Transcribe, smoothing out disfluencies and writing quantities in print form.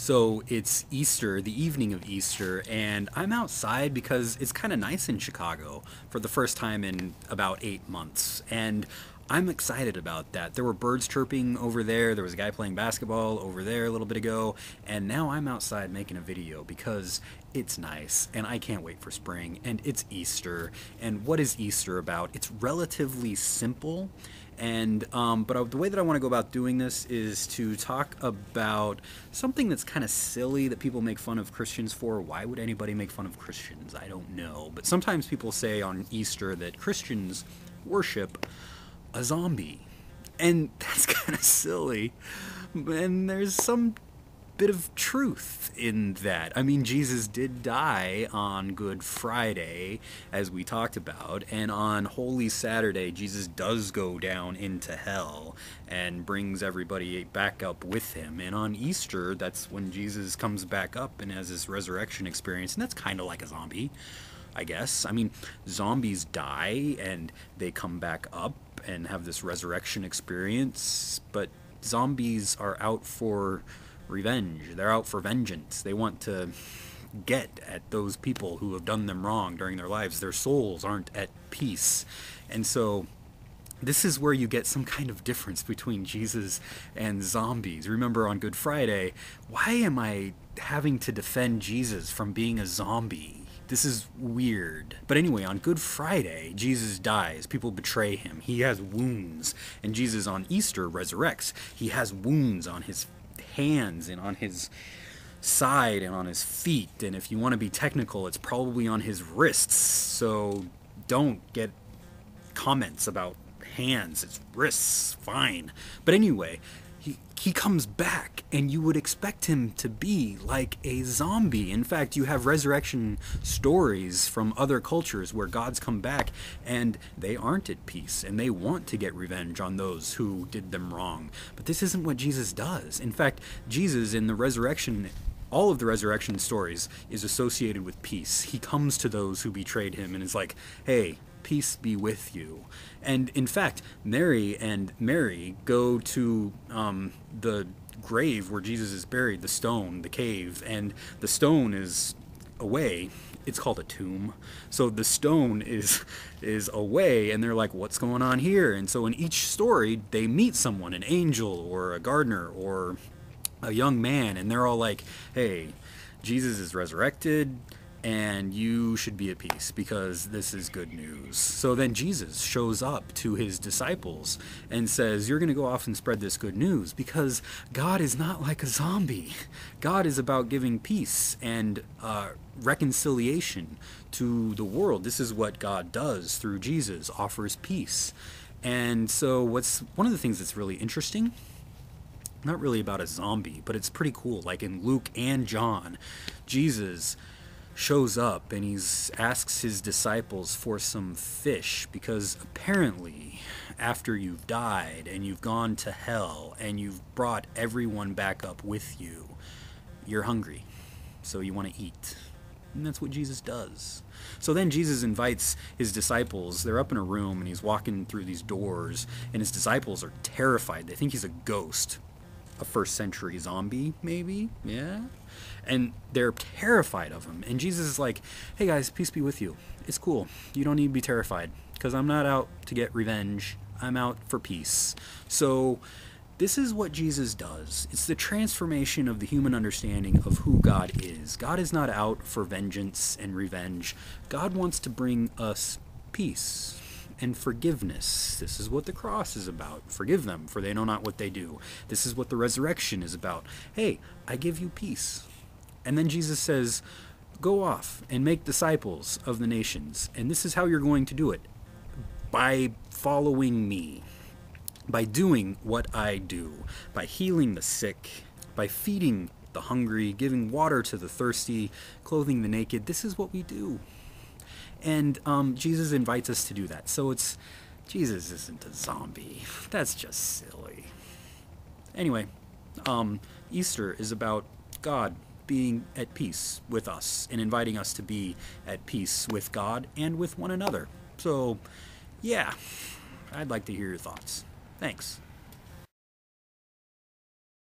So it's Easter, the evening of Easter, and I'm outside because it's kind of nice in Chicago for the first time in about 8 months. And I'm excited about that. There were birds chirping over there, there was a guy playing basketball over there a little bit ago, and now I'm outside making a video because it's nice and I can't wait for spring and it's Easter. And what is Easter about? It's relatively simple. And the way that I want to go about doing this is to talk about something that's kind of silly that people make fun of Christians for. Why would anybody make fun of Christians? I don't know. But sometimes people say on Easter that Christians worship a zombie. And that's kind of silly. And there's some bit of truth in that. I mean, Jesus did die on Good Friday, as we talked about, and on Holy Saturday, Jesus does go down into hell and brings everybody back up with him. And on Easter, that's when Jesus comes back up and has his resurrection experience, and that's kind of like a zombie, I guess. I mean, zombies die and they come back up and have this resurrection experience, but zombies are out for revenge. They're out for vengeance. They want to get at those people who have done them wrong during their lives. Their souls aren't at peace. And so this is where you get some kind of difference between Jesus and zombies. Remember on Good Friday, why am I having to defend Jesus from being a zombie? This is weird. But anyway, on Good Friday, Jesus dies. People betray him. He has wounds. And Jesus on Easter resurrects. He has wounds on his hands and on his side and on his feet, and if you want to be technical, it's probably on his wrists. So don't get comments about hands, it's wrists, fine. But anyway, he comes back, and you would expect him to be like a zombie. In fact, you have resurrection stories from other cultures where gods come back and they aren't at peace and they want to get revenge on those who did them wrong. But this isn't what Jesus does. In fact, Jesus in the resurrection, all of the resurrection stories, is associated with peace. He comes to those who betrayed him and is like, hey, peace be with you. And in fact, Mary go to the grave where Jesus is buried, the stone, the cave, and the stone is away. It's called a tomb. So the stone is away, and they're like, what's going on here? And so in each story, they meet someone, an angel or a gardener or a young man, and they're all like, hey, Jesus is resurrected, and you should be at peace because this is good news. So then Jesus shows up to his disciples and says, you're going to go off and spread this good news because God is not like a zombie. God is about giving peace and reconciliation to the world. This is what God does through Jesus, offers peace. And so what's one of the things that's really interesting, not really about a zombie, but it's pretty cool. Like in Luke and John, Jesus shows up and he asks his disciples for some fish because apparently after you've died and you've gone to hell and you've brought everyone back up with you, you're hungry, so you want to eat. And that's what Jesus does. So then Jesus invites his disciples. They're up in a room and he's walking through these doors and his disciples are terrified. They think he's a ghost. A first century zombie, maybe? Yeah? And they're terrified of him. And Jesus is like, hey guys, peace be with you. It's cool. You don't need to be terrified because I'm not out to get revenge. I'm out for peace. So this is what Jesus does. It's the transformation of the human understanding of who God is. God is not out for vengeance and revenge. God wants to bring us peace and forgiveness. This is what the cross is about. Forgive them, for they know not what they do. This is what the resurrection is about. Hey, I give you peace. And then Jesus says, go off and make disciples of the nations. And this is how you're going to do it. By following me. By doing what I do. By healing the sick. By feeding the hungry. Giving water to the thirsty. Clothing the naked. This is what we do. And Jesus invites us to do that. So Jesus isn't a zombie. That's just silly. Anyway, Easter is about God being at peace with us and inviting us to be at peace with God and with one another. So, yeah, I'd like to hear your thoughts. Thanks.